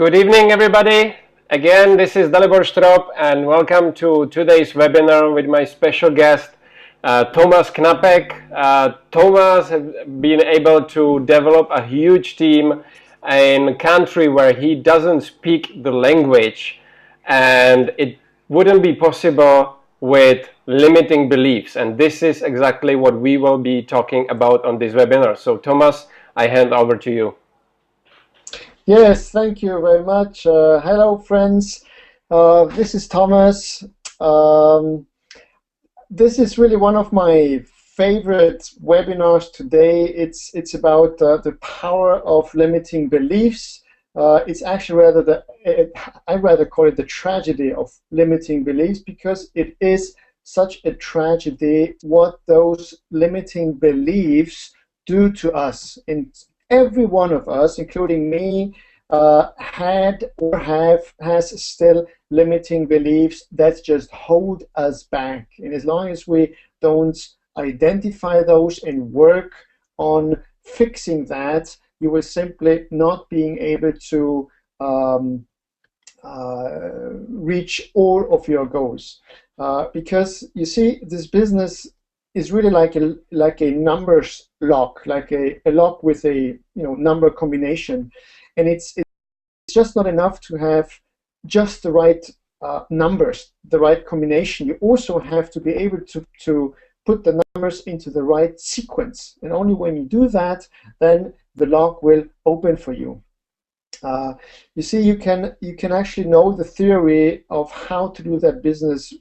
Good evening, everybody. Again, this is Dalibor Strop, and welcome to today's webinar with my special guest, Tomas Knapek. Tomas has been able to develop a huge team in a country where he doesn't speak the language, and it wouldn't be possible with limiting beliefs. And this is exactly what we will be talking about on this webinar. So, Tomas, I hand over to you. Yes, thank you very much. Hello, friends. This is Thomas. This is really one of my favorite webinars today. It's about the power of limiting beliefs. It's actually I rather call it the tragedy of limiting beliefs, because it is such a tragedy what those limiting beliefs do to us. And every one of us, including me, had or has still limiting beliefs that just hold us back. And as long as we don't identify those and work on fixing that, you will simply not being able to reach all of your goals. Because you see, this business is really like a numbers lock, like a lock with a number combination, and it's just not enough to have just the right numbers, the right combination. You also have to be able to put the numbers into the right sequence, and only when you do that, then the lock will open for you. You see, you can actually know the theory of how to do that business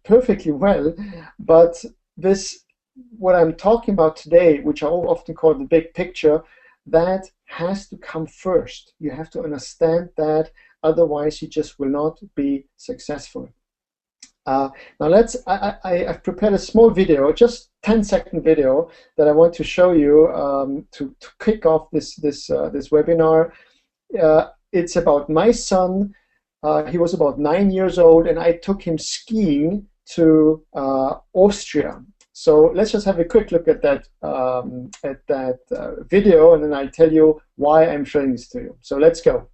perfectly well, but what I'm talking about today, which I often call the big picture, that has to come first. You have to understand that, otherwise you just will not be successful. Now I've prepared a small video, just 10-second video, that I want to show you to kick off this webinar. It's about my son. He was about 9 years old, and I took him skiing to Austria. So let's just have a quick look at that video, and then I'll tell you why I'm showing this to you. So let's go.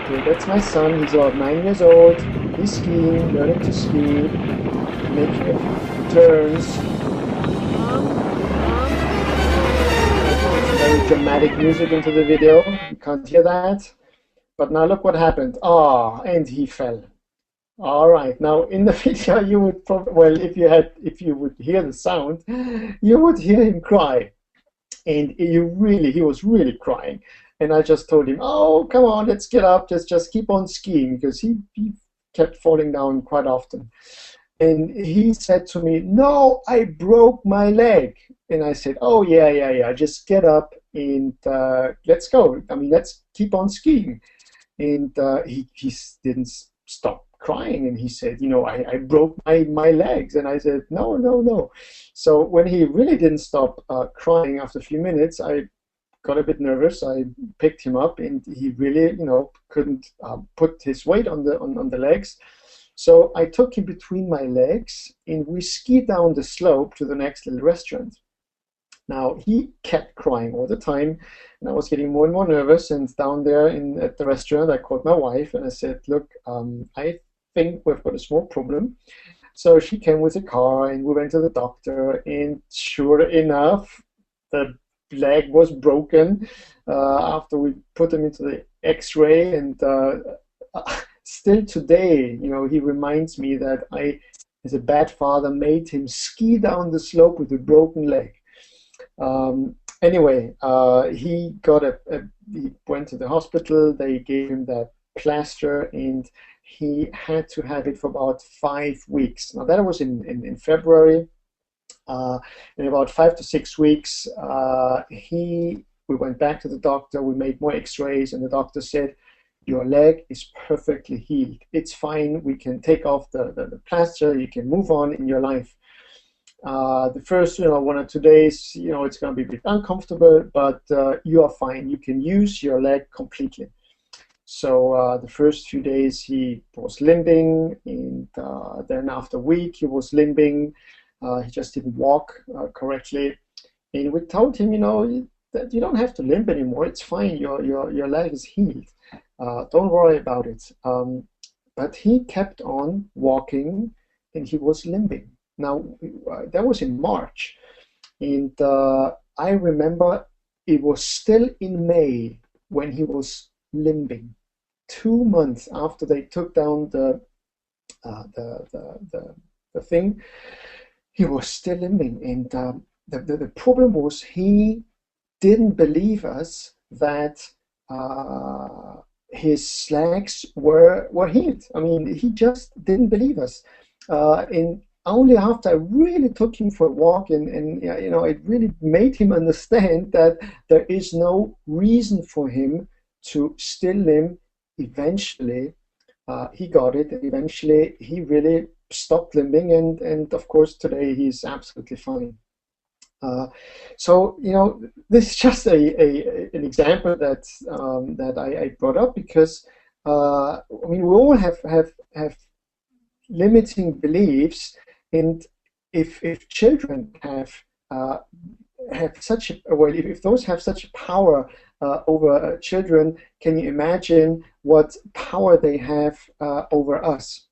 Okay, that's my son. He's about 9 years old. He's skiing, learning to ski, making a few turns. Very dramatic music into the video. You can't hear that. But now look what happened. And he fell. All right. Now in the video, you would probably, well, if you would hear the sound, you would hear him cry, and he was really crying. And I just told him, "Oh, come on, let's get up. Just keep on skiing," because he kept falling down quite often. And he said to me, "No, I broke my leg." And I said, "Oh, yeah, just get up and let's go. I mean, let's keep on skiing." And he didn't stop crying, and he said, I broke my legs." And I said, no. So when he really didn't stop crying after a few minutes, I got a bit nervous. I picked him up, and he really, couldn't put his weight on the legs. So I took him between my legs, and we skied down the slope to the next little restaurant. Now, he kept crying all the time, and I was getting more and more nervous. And down there at the restaurant, I called my wife, and I said, "Look, I think we've got a small problem." So she came with a car, and we went to the doctor, and sure enough, the leg was broken after we put him into the x-ray. And still today, he reminds me that I, as a bad father, made him ski down the slope with a broken leg. Anyway, he went to the hospital. They gave him that plaster, and he had to have it for about 5 weeks. Now that was in February. In about 5 to 6 weeks, we went back to the doctor. We made more x-rays, and the doctor said, "Your leg is perfectly healed. It's fine. We can take off the plaster. You can move on in your life." The first 1 or 2 days, it's going to be a bit uncomfortable, but you are fine. You can use your leg completely. So the first few days he was limping, and then after a week he was limping. He just didn't walk correctly. And we told him, that you don't have to limp anymore. It's fine. Your leg is healed. Don't worry about it. But he kept on walking, and he was limping. Now that was in March, and I remember it was still in May when he was limping. 2 months after they took down the thing, he was still limping, and the problem was he didn't believe us that his legs were healed. I mean, he just didn't believe us. And only after I really took him for a walk, and it really made him understand that there is no reason for him to still limp. Eventually, he got it, and eventually he really stopped limping, and of course today he's absolutely fine. So this is just an example that I brought up because I mean we all have limiting beliefs, and if children have such a, well, if those have such power over children, can you imagine what power they have over us?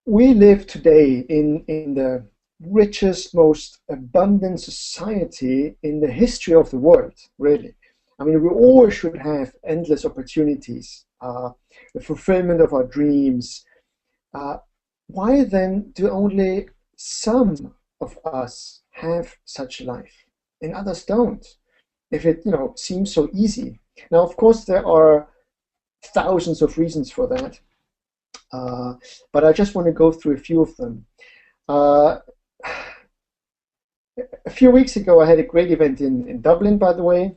We live today in the richest, most abundant society in the history of the world, really. I mean, we all should have endless opportunities, the fulfillment of our dreams. Why then do only some of us have such a life and others don't? If it seems so easy. Now, of course, there are thousands of reasons for that, but I just want to go through a few of them. A few weeks ago, I had a great event in Dublin, by the way.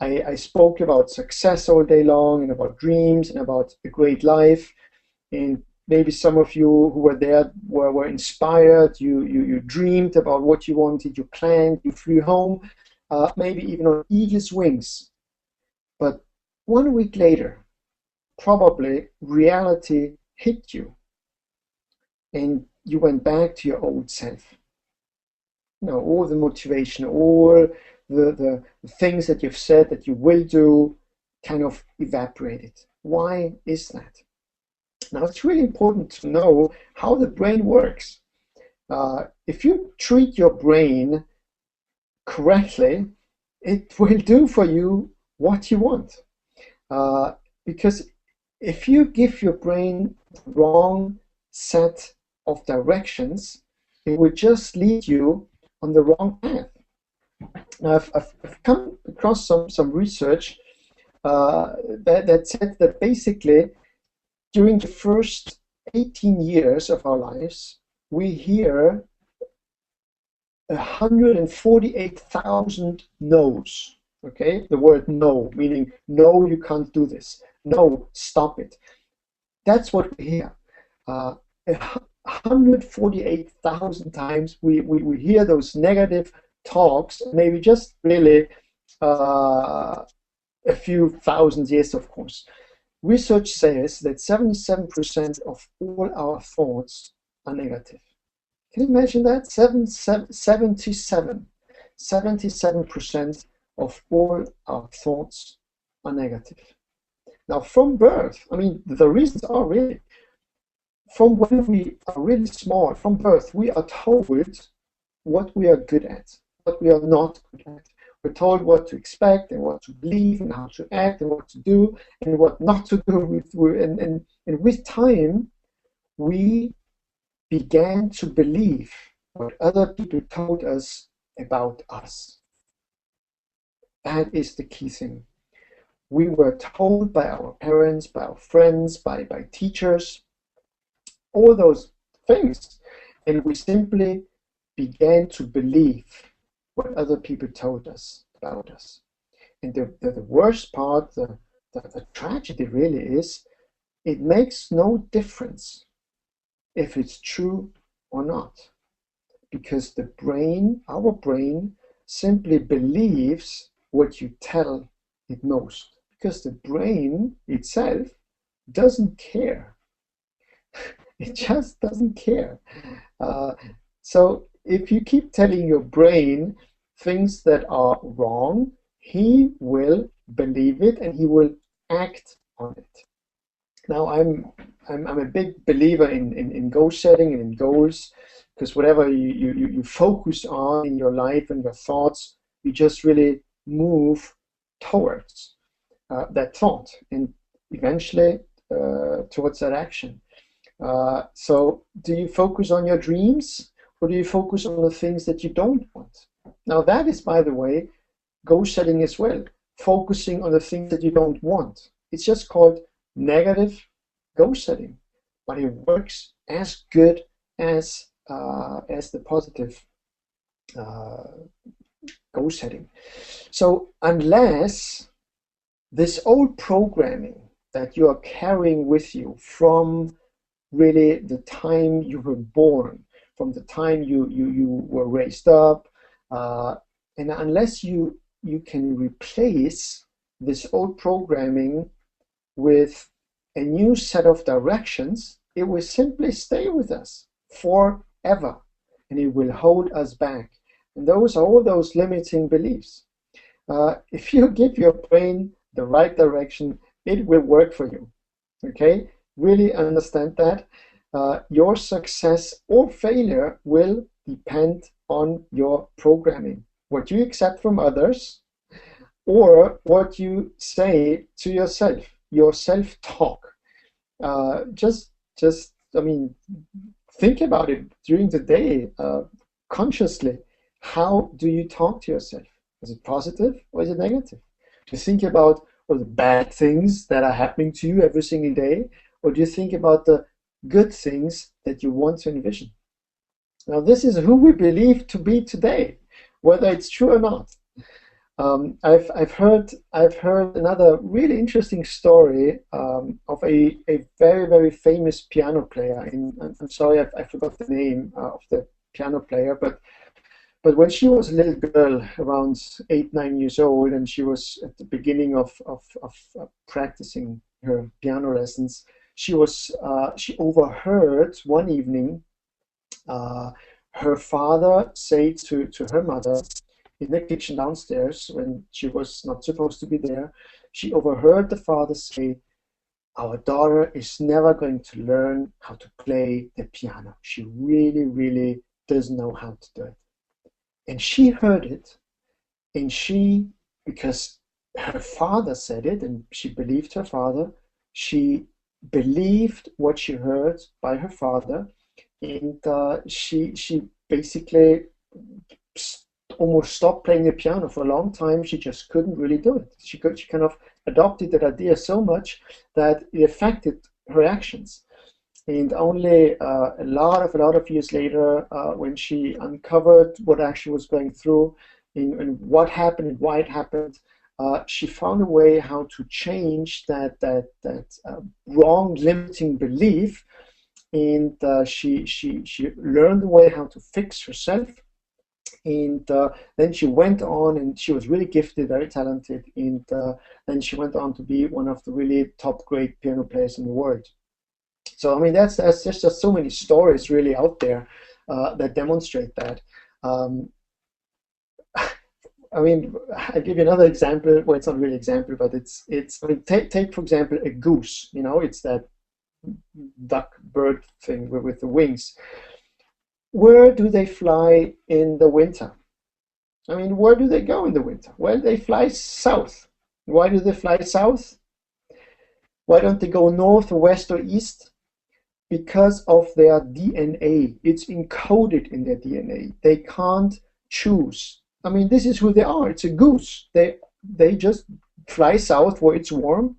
I spoke about success all day long and about dreams and about a great life. And maybe some of you who were there were inspired. You dreamed about what you wanted, you planned, you flew home, maybe even on eagle's wings. But 1 week later, probably reality hit you, and you went back to your old self. All the motivation, all the things that you've said that you will do kind of evaporated. Why is that? Now, it's really important to know how the brain works. If you treat your brain correctly, it will do for you what you want. Because if you give your brain the wrong set of directions, it will just lead you on the wrong path. Now, I've come across some research that said that basically during the first 18 years of our lives, we hear 148,000 no's. Okay, the word no, meaning no, you can't do this. No, stop it. That's what we hear. 148,000 times we hear those negative talks, maybe just really a few thousand years, of course. Research says that 77% of all our thoughts are negative. Can you imagine that? 77% of all our thoughts are negative. Now, from birth, I mean, the reasons are really, from when we are really small, from birth, we are told what we are good at, what we are not good at. We're told what to expect and what to believe and how to act and what to do and what not to do. And with time, we began to believe what other people told us about us. That is the key thing. We were told by our parents, by our friends, by teachers, all those things, and we simply began to believe what other people told us about us. And the worst part, the tragedy really is, it makes no difference if it's true or not, because the brain, our brain, simply believes what you tell it most, because the brain itself doesn't care. It just doesn't care. Uh, so if you keep telling your brain things that are wrong, he will believe it and he will act on it. Now, I'm a big believer in goal setting and in goals, because whatever you focus on in your life and your thoughts, you just really move towards that thought and eventually towards that action. So do you focus on your dreams, or do you focus on the things that you don't want? Now, that is, by the way, goal setting as well, focusing on the things that you don't want. It's just called negative goal setting, but it works as good as the positive uh, goal setting. So unless this old programming that you are carrying with you from really the time you were born, from the time you were raised up, and unless you can replace this old programming with a new set of directions, it will simply stay with us forever, and it will hold us back. And those are all those limiting beliefs. If you give your brain the right direction, it will work for you. Okay? Really understand that. Your success or failure will depend on your programming. What you accept from others, or what you say to yourself, your self-talk. I mean, think about it during the day, consciously. How do you talk to yourself? Is it positive or is it negative? Do you think about all the bad things that are happening to you every single day, or do you think about the good things that you want to envision? Now, this is who we believe to be today, whether it's true or not. I've heard another really interesting story of a very famous piano player. I'm sorry, I forgot the name of the piano player, but when she was a little girl, around 8, 9 years old, and she was at the beginning of practicing her piano lessons, she overheard one evening her father say to her mother in the kitchen downstairs, when she was not supposed to be there. She overheard the father say, "Our daughter is never going to learn how to play the piano. She really doesn't know how to do it." And she heard it, and because her father said it, and she believed her father, she believed what she heard by her father, and she basically almost stopped playing the piano for a long time. She just couldn't really do it. She kind of adopted that idea so much that it affected her actions. And only a lot of years later, when she uncovered what actually was going through and what happened and why it happened, she found a way how to change that wrong limiting belief, and she learned the way how to fix herself. And then she went on, and she was really gifted, very talented, and then she went on to be one of the really top great piano players in the world. So I mean, there's just so many stories really out there that demonstrate that. I mean, I'll give you another example. Well, it's not really an example, but it's. I mean, take for example a goose. You know, it's that duck bird thing with the wings. Where do they fly in the winter? I mean, where do they go in the winter? Well, they fly south. Why do they fly south? Why don't they go north or west or east? Because of their DNA. It's encoded in their DNA. They can't choose. I mean, this is who they are. It's a goose. They just fly south where it's warm,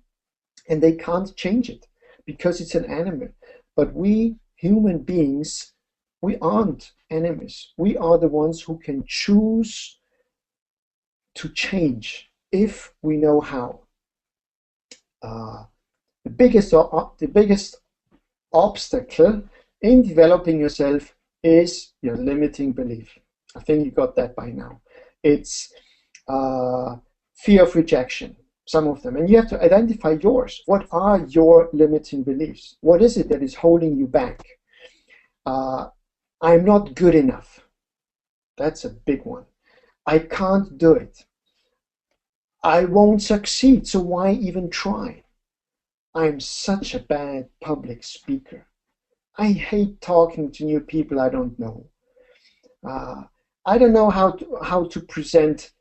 and they can't change it because it's an animal. But we human beings, we aren't animals. We are the ones who can choose to change if we know how. The biggest obstacle in developing yourself is your limiting belief. I think you got that by now. It's fear of rejection. some of them, and you have to identify yours. What are your limiting beliefs? What is it that is holding you back? I'm not good enough. That's a big one. I can't do it. I won't succeed, so why even try? I'm such a bad public speaker. I hate talking to new people I don't know. I don't know how to present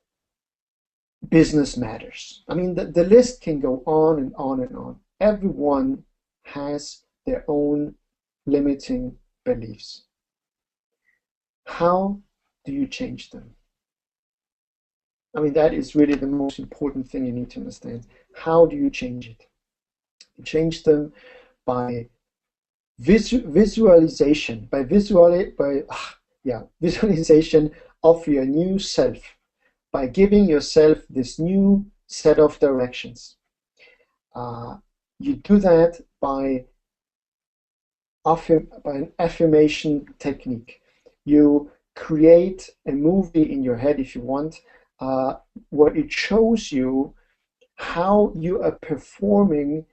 business matters. I mean, the list can go on and on and on. Everyone has their own limiting beliefs. How do you change them? I mean, that is really the most important thing you need to understand. How do you change it? You change them by visualization, visualization of your new self, by giving yourself this new set of directions. You do that by an affirmation technique. You create a movie in your head, if you want, where it shows you how you are performing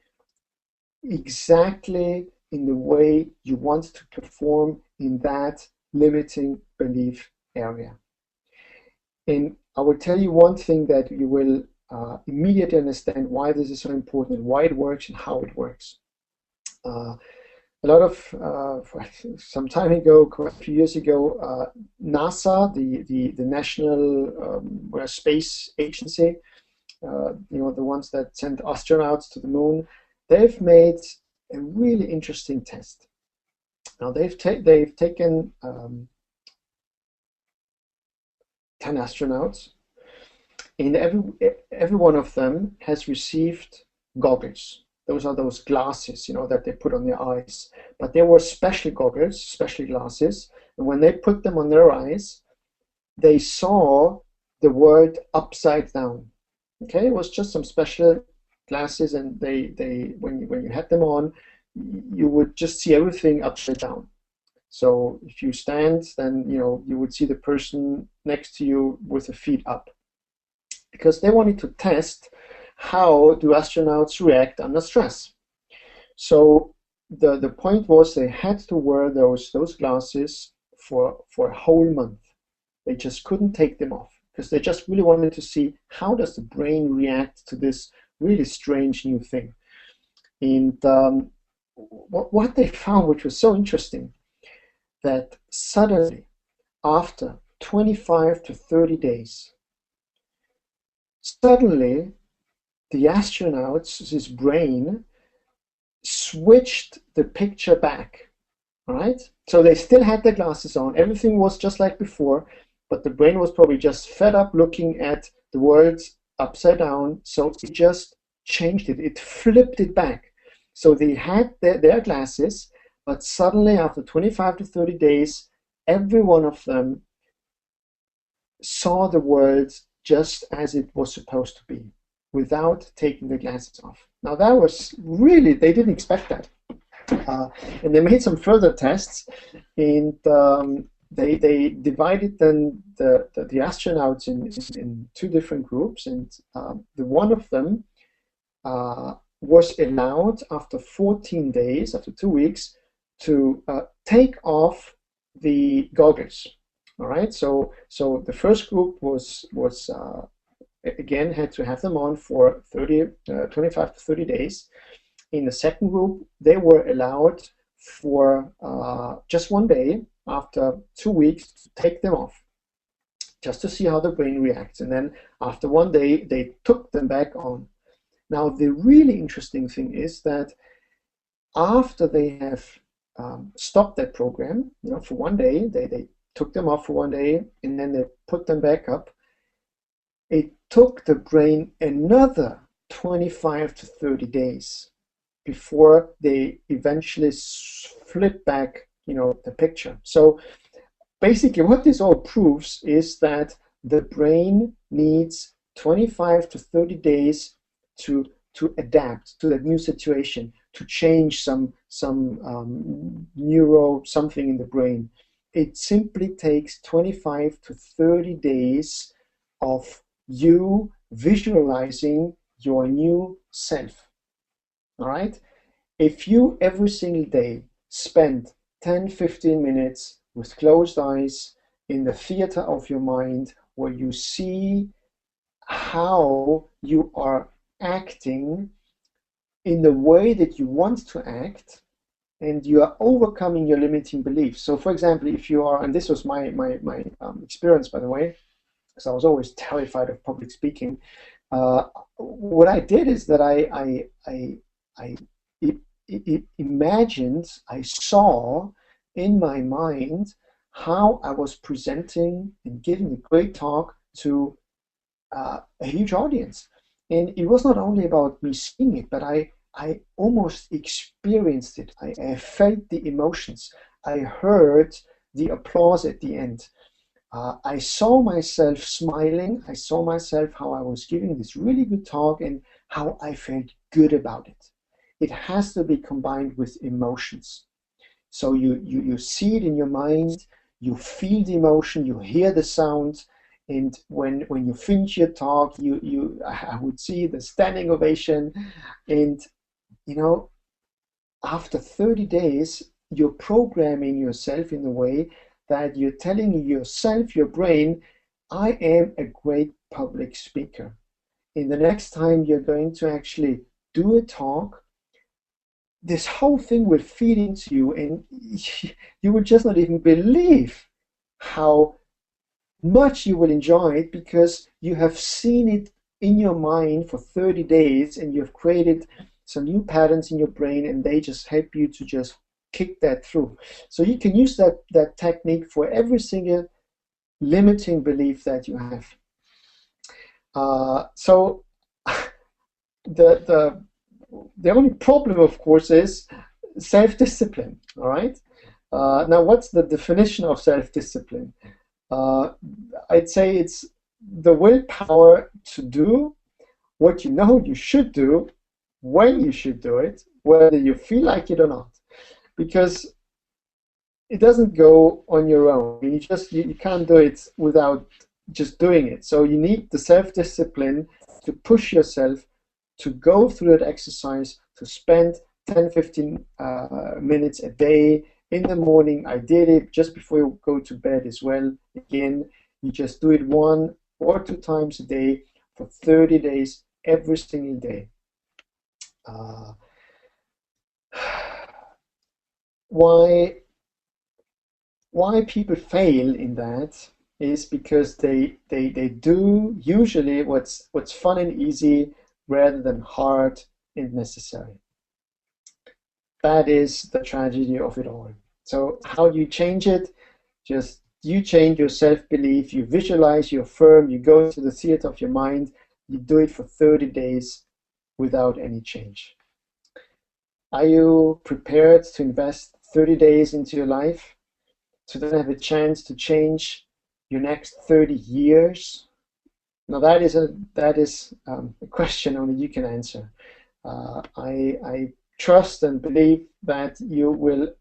exactly in the way you want to perform in that limiting belief area. And I will tell you one thing that you will immediately understand why this is so important, why it works, and how it works. A lot of some time ago, quite a few years ago, NASA, the National Space Agency, the ones that send astronauts to the moon, they've made a really interesting test. Now they've taken 10 astronauts, and every one of them has received goggles. Those are those glasses, that they put on their eyes. But they were special goggles, special glasses, and when they put them on their eyes, they saw the world upside down. Okay, it was just some special glasses, and they when you had them on, you would just see everything upside down. So if you stand, then you would see the person next to you with the feet up, because they wanted to test how do astronauts react under stress. So the point was they had to wear those glasses for a whole month. They just couldn't take them off, because they just really wanted to see how does the brain react to this really strange new thing. And what they found, which was so interesting, that suddenly, after 25 to 30 days, suddenly the astronauts' brain switched the picture back. All right? So they still had their glasses on. Everything was just like before, but the brain was probably just fed up looking at the world upside down, so it just changed it. It flipped it back. So they had their glasses, but suddenly after 25 to 30 days, every one of them saw the world just as it was supposed to be, without taking the glasses off. Now that was really, they didn't expect that. And they made some further tests, and they divided then the astronauts in two different groups, and the one of them was allowed after 14 days, after 2 weeks, to take off the goggles. All right, so the first group was again had to have them on for 25 to 30 days. In the second group, they were allowed for just 1 day, after 2 weeks, to take them off, just to see how the brain reacts. And then after 1 day, they took them back on. Now, the really interesting thing is that after they have stopped that program, for 1 day, they took them off for 1 day, and then they put them back up. It took the brain another 25 to 30 days before they eventually flip back, the picture. So basically what this all proves is that the brain needs 25 to 30 days to adapt to that new situation, to change some neuro something in the brain. It simply takes 25 to 30 days of you visualizing your new self. All right? If you every single day spend 10-15 minutes with closed eyes in the theater of your mind, where you see how you are acting in the way that you want to act, and you are overcoming your limiting beliefs. So, for example, if you are, and this was my experience, by the way, because I was always terrified of public speaking. What I did is that I imagined, I saw in my mind how I was presenting and giving a great talk to a huge audience. And it was not only about me seeing it, but I almost experienced it. I felt the emotions. I heard the applause at the end. I saw myself smiling. I saw myself how I was giving this really good talk and how I felt good about it. It has to be combined with emotions. So you see it in your mind, you feel the emotion, you hear the sound, and when you finish your talk, I would see the standing ovation, and you know, after 30 days, you're programming yourself in a way that you're telling yourself, your brain, I am a great public speaker. In the next time you're going to actually do a talk, this whole thing will feed into you, and you will just not even believe how much you will enjoy it, because you have seen it in your mind for 30 days and you've created some new patterns in your brain, and they just help you to just kick that through. So you can use that technique for every single limiting belief that you have. So the only problem, of course, is self-discipline. All right. Now, what's the definition of self-discipline? I'd say it's the willpower to do what you know you should do, when you should do it, whether you feel like it or not. Because it doesn't go on your own. You can't do it without just doing it. So you need the self-discipline to push yourself to go through that exercise, to spend 10-15 minutes a day. In the morning, I did it just before you go to bed as well. Again, you just do it 1 or 2 times a day for 30 days, every single day. Why people fail in that is because they do usually what's fun and easy rather than hard and necessary. That is the tragedy of it all. So how do you change it? Just you change your self-belief, you visualize, you affirm, you go into the theater of your mind, you do it for 30 days without any change. Are you prepared to invest 30 days into your life to then have a chance to change your next 30 years? Now that is a question only you can answer. I trust and believe that you will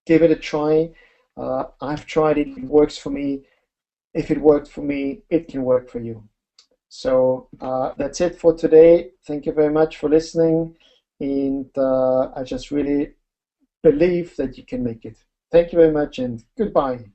give it a try. I've tried it, it works for me. If it worked for me, it can work for you. So that's it for today. Thank you very much for listening, and I just really believe that you can make it. Thank you very much, and goodbye.